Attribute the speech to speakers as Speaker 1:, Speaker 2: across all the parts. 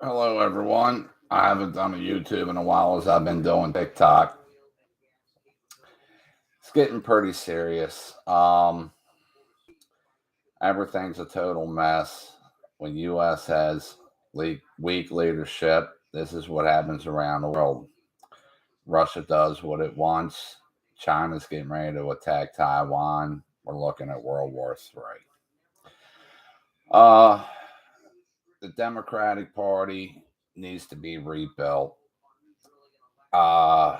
Speaker 1: Hello everyone. I haven't done a YouTube in a while as I've been doing TikTok. It's getting pretty serious. Everything's a total mess. When U.S. has weak leadership, this is what happens around the world. Russia does what it wants. China's getting ready to attack Taiwan. We're looking at World War III. Uh, the Democratic Party needs to be rebuilt. Uh,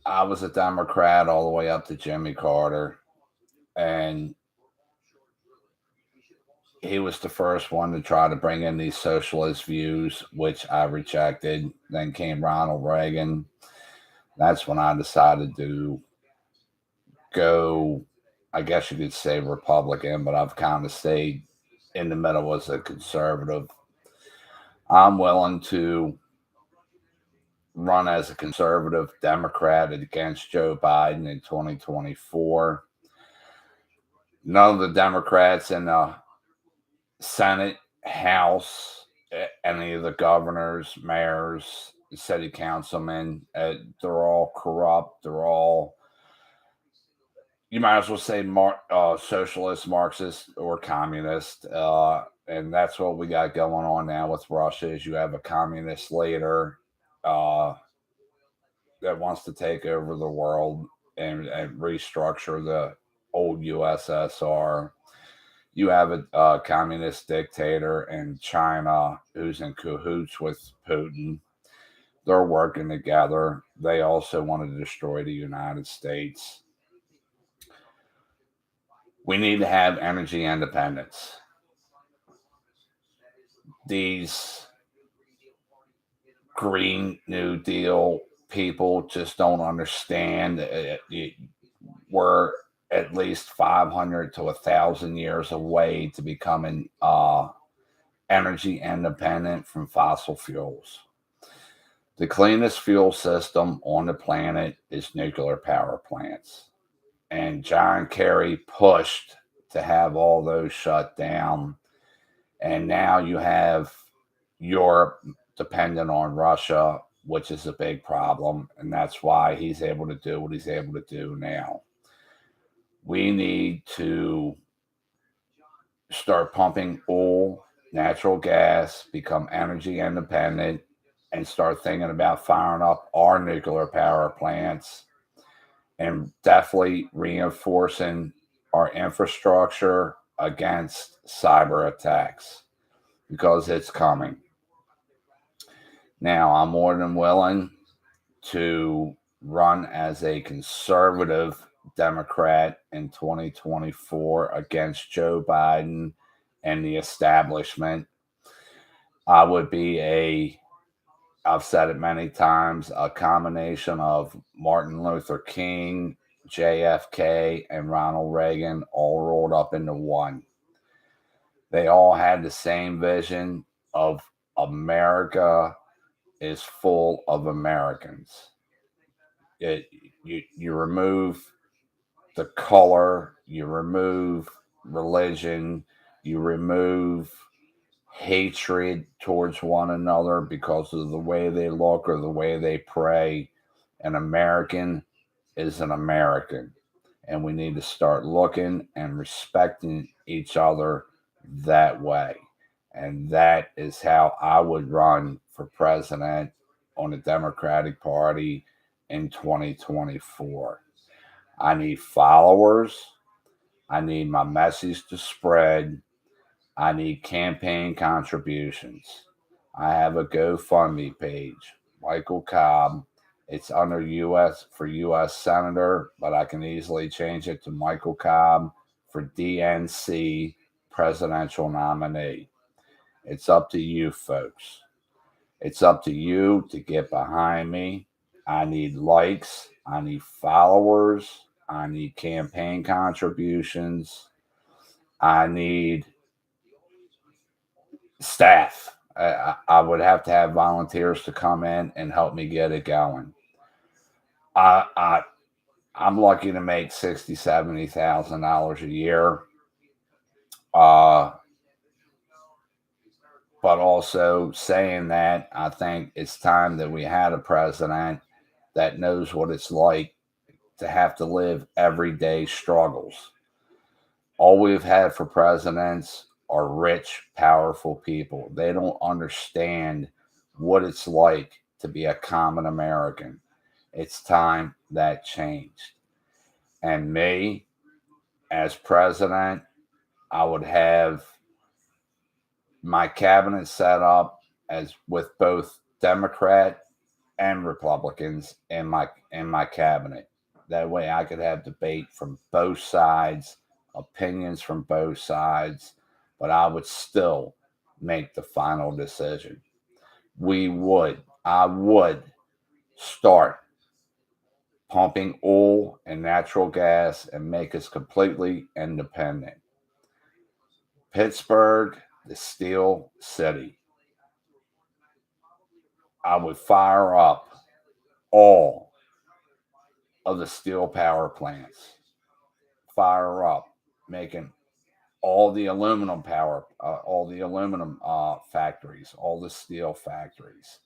Speaker 1: I was a Democrat all the way up to Jimmy Carter, and he was the first one to try to bring in these socialist views, which I rejected. Then came Ronald Reagan. That's when I decided to go, I guess you could say Republican, but I've kind of stayed in the middle as a conservative. I'm willing to run as a conservative Democrat against Joe Biden in 2024. None of the Democrats in the Senate, House, any of the governors, mayors, city councilmen, they're all corrupt. They're all, you might as well say, socialist, Marxist, or communist. And that's what we got going on now with Russia. Is you have a communist leader that wants to take over the world and restructure the old USSR. You have a communist dictator in China who's in cahoots with Putin. They're working together. They also want to destroy the United States. We need to have energy independence. These Green New Deal people just don't understand. We're at least 500 to 1,000 years away to becoming energy independent from fossil fuels. The cleanest fuel system on the planet is nuclear power plants. And John Kerry pushed to have all those shut down. And now you have Europe dependent on Russia, which is a big problem. And that's why he's able to do what he's able to do now. We need to start pumping oil, natural gas, become energy independent, and start thinking about firing up our nuclear power plants and definitely reinforcing our infrastructure against cyber attacks because it's coming. Now, I'm more than willing to run as a conservative Democrat in 2024 against Joe Biden and the establishment. I would be I've said it many times, a combination of Martin Luther King, JFK, and Ronald Reagan all rolled up into one. They all had the same vision of America is full of Americans. You remove the color, you remove religion, you remove hatred towards one another because of the way they look or the way they pray. An American is an American. And we need to start looking and respecting each other that way. And that is how I would run for president on the Democratic Party in 2024. I need followers. I need my message to spread. I need campaign contributions. I have a GoFundMe page, Michael Cobb. It's under U.S. for U.S. Senator, but I can easily change it to Michael Cobb for DNC presidential nominee. It's up to you, folks. It's up to you to get behind me. I need likes. I need followers. I need campaign contributions. I need staff. I would have to have volunteers to come in and help me get it going. I'm lucky to make $60,000-$70,000 a year. But also saying that, I think it's time that we had a president that knows what it's like to have to live everyday struggles. All we've had for presidents are rich, powerful people. They don't understand what it's like to be a common American. It's time that changed. And me, as president, I would have my cabinet set up as with both Democrat and Republicans in my cabinet. That way I could have debate from both sides, opinions from both sides, but I would still make the final decision. I would start pumping oil and natural gas and make us completely independent. Pittsburgh, the steel city. I would fire up all of the steel power plants, fire up, making all the aluminum factories, all the steel factories.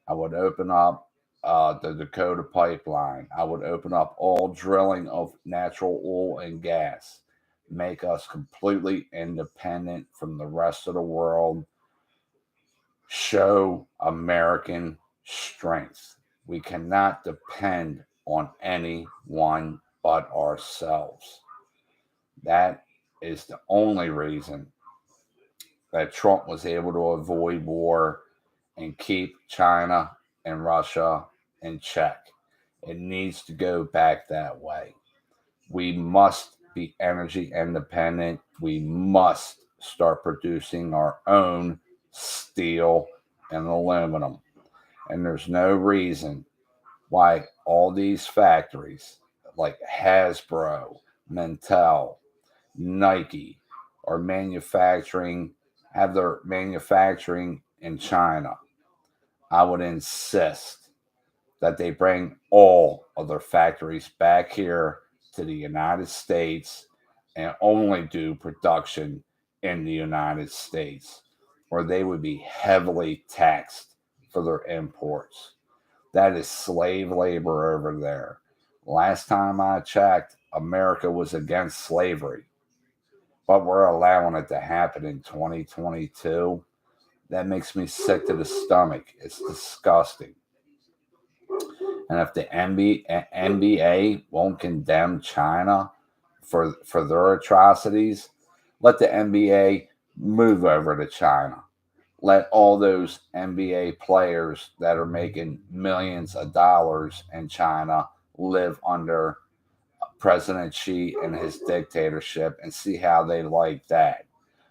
Speaker 1: I would open up the Dakota pipeline. I would open up all drilling of natural oil and gas, make us completely independent from the rest of the world, show American strength. We cannot depend on anyone but ourselves. That is the only reason that Trump was able to avoid war and keep China and Russia in check. It needs to go back that way. We must be energy independent. We must start producing our own steel and aluminum. And there's no reason why all these factories like Hasbro, Mattel, Nike are have their manufacturing in China. I would insist that they bring all of their factories back here to the United States and only do production in the United States, or they would be heavily taxed for their imports. That is slave labor over there. Last time I checked, America was against slavery, but we're allowing it to happen in 2022. That makes me sick to the stomach. It's disgusting. And if the NBA won't condemn China for their atrocities, let the NBA move over to China. Let all those NBA players that are making millions of dollars in China live under President Xi and his dictatorship and see how they like that.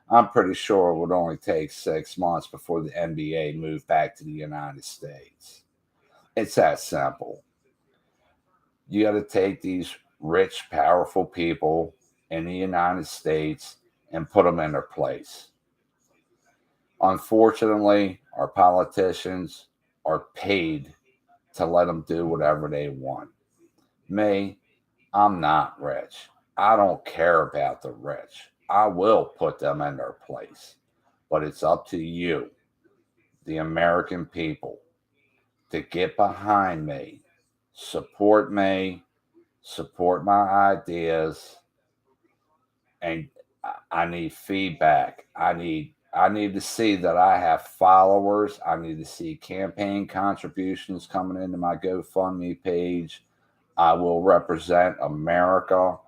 Speaker 1: I'm pretty sure it would only take 6 months before the NBA moved back to the United States. It's that simple. You got to take these rich, powerful people in the United States and put them in their place. Unfortunately, our politicians are paid to let them do whatever they want. Me, I'm not rich. I don't care about the rich. I will put them in their place. But it's up to you, the American people, to get behind me, support my ideas, and I need feedback. I need to see that I have followers. I need to see campaign contributions coming into my GoFundMe page. I will represent America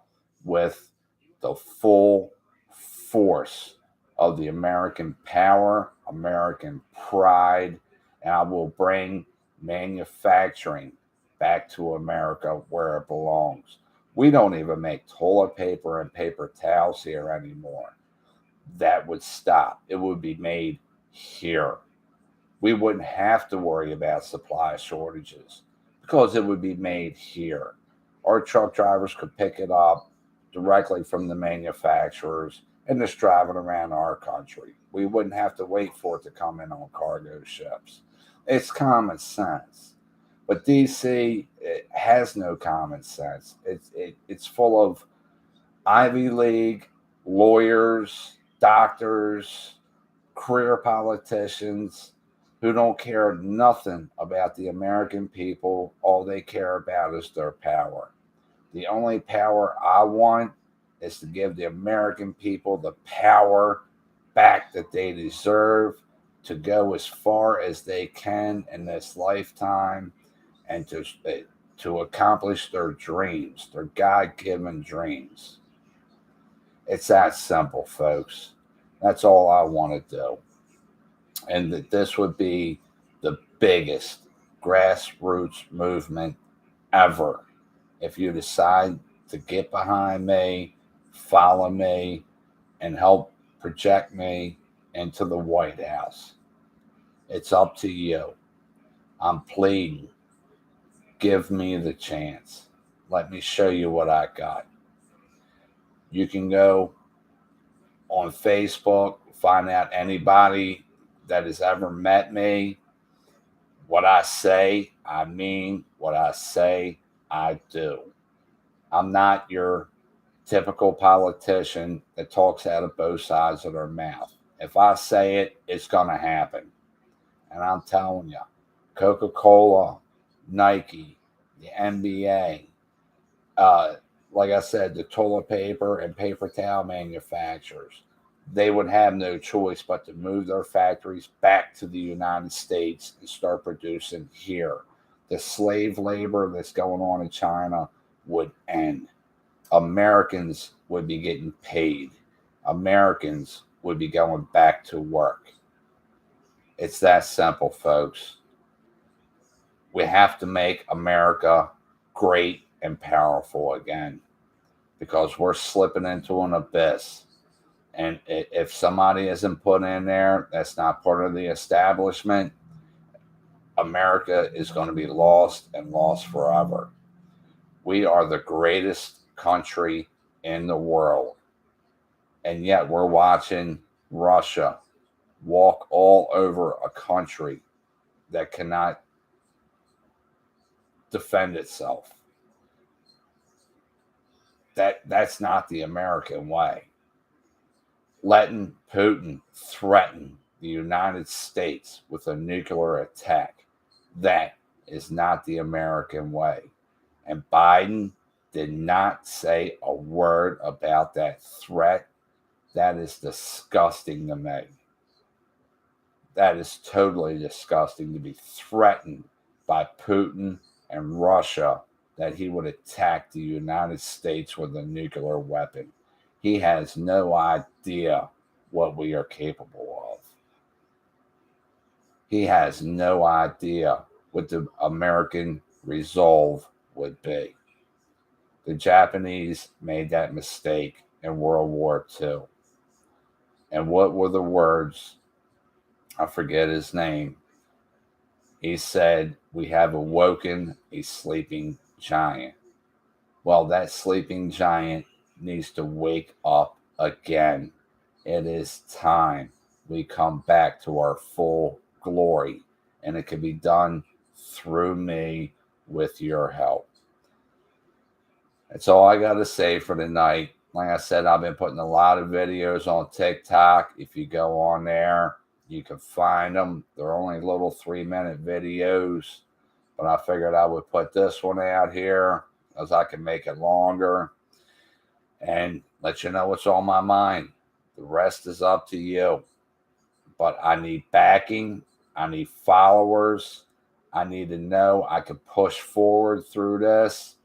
Speaker 1: with the full force of the American power, American pride, and I will bring manufacturing back to America where it belongs. We don't even make toilet paper and paper towels here anymore. That would stop. It would be made here. We wouldn't have to worry about supply shortages because it would be made here. Our truck drivers could pick it up directly from the manufacturers and just drive it around our country. We wouldn't have to wait for it to come in on cargo ships. It's common sense. But DC, it has no common sense. It's full of Ivy League lawyers, doctors, career politicians who don't care nothing about the American people. All they care about is their power. The only power I want is to give the American people the power back that they deserve to go as far as they can in this lifetime and to accomplish their dreams, their God-given dreams. It's that simple, folks. That's all I want to do. And that this would be the biggest grassroots movement ever if you decide to get behind me, follow me, and help project me into the White House. It's up to you. I'm pleading. Give me the chance. Let me show you what I got. You can go on Facebook, find out anybody that has ever met me. What I say, I mean. What I say, I do. I'm not your typical politician that talks out of both sides of their mouth. If I say it, it's going to happen. And I'm telling you, Coca-Cola, Nike, the NBA, like I said, the toilet paper and paper towel manufacturers, they would have no choice but to move their factories back to the United States and start producing here. The slave labor that's going on in China would end. Americans would be getting paid. Americans would be going back to work. It's that simple, folks. We have to make America great and powerful again because we're slipping into an abyss. And if somebody isn't put in there that's not part of the establishment, America is going to be lost and lost forever. We are the greatest country in the world. And yet we're watching Russia walk all over a country that cannot defend itself. That's not the American way. Letting Putin threaten the United States with a nuclear attack, that is not the American way. And Biden did not say a word about that threat. That is disgusting to me. That is totally disgusting to be threatened by Putin and Russia that he would attack the United States with a nuclear weapon. He has no idea what we are capable of. He has no idea what the American resolve would be. The Japanese made that mistake in World War II. And what were the words? I forget his name. He said, "We have awoken a sleeping giant." Well, that sleeping giant needs to wake up again. It is time we come back to our full glory, and it can be done through me with your help. That's all I got to say for tonight. Like I said, I've been putting a lot of videos on TikTok. If you go on there, you can find them. They're only little 3-minute videos, but I figured I would put this one out here as I can make it longer and let you know what's on my mind. The rest is up to you. But I need backing. I need followers. I need to know I can push forward through this.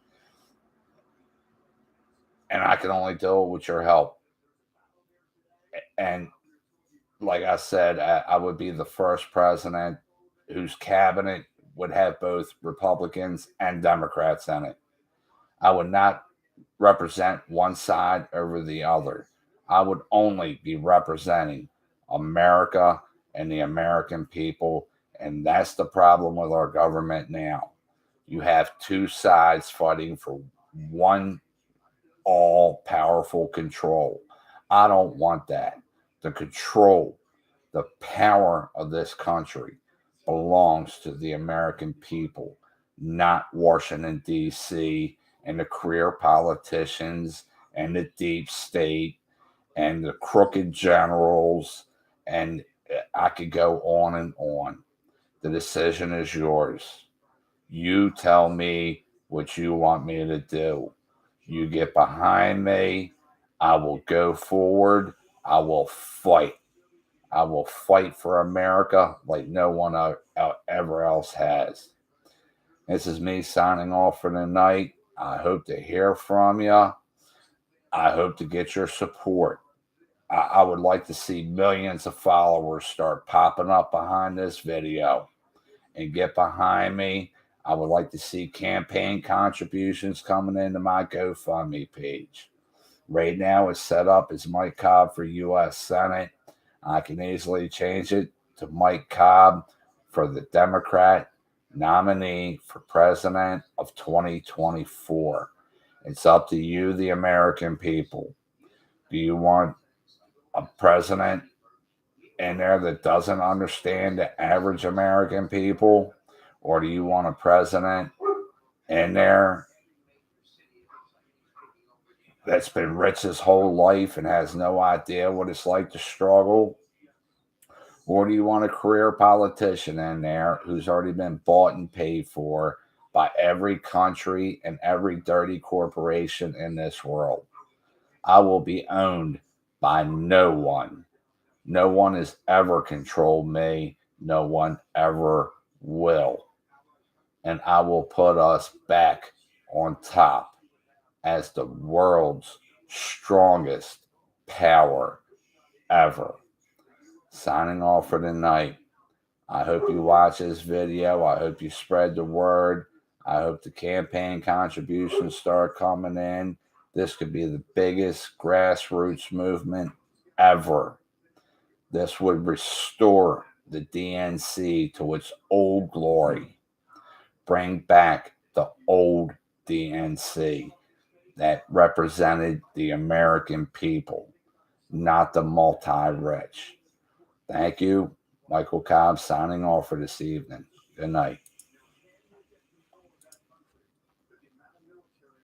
Speaker 1: And I can only do it with your help. And like I said, I would be the first president whose cabinet would have both Republicans and Democrats in it. I would not represent one side over the other. I would only be representing America and the American people. And that's the problem with our government now. You have two sides fighting for one all-powerful control. I don't want that. The control, the power of this country belongs to the American people, not Washington, D.C., and the career politicians and the deep state and the crooked generals and I could go on and on. The decision is yours. You tell me what you want me to do. You get behind me. I will go forward. I will fight. I will fight for America like no one ever else has. This is me signing off for the night. I hope to hear from you. I hope to get your support. I would like to see millions of followers start popping up behind this video and get behind me. I would like to see campaign contributions coming into my GoFundMe page. Right now it's set up as Mike Cobb for U.S. Senate. I can easily change it to Mike Cobb for the Democrat nominee for president of 2024. It's up to you, the American people. Do you want a president in there that doesn't understand the average American people? Or do you want a president in there that's been rich his whole life and has no idea what it's like to struggle? Or do you want a career politician in there who's already been bought and paid for by every country and every dirty corporation in this world? I will be owned by no one. No one has ever controlled me. No one ever will. And I will put us back on top as the world's strongest power ever. Signing off for the night. I hope you watch this video. I hope you spread the word. I hope the campaign contributions start coming in. This could be the biggest grassroots movement ever. This would restore the DNC to its old glory. Bring back the old DNC that represented the American people, not the multi-rich. Thank you. Michael Cobb signing off for this evening. Good night.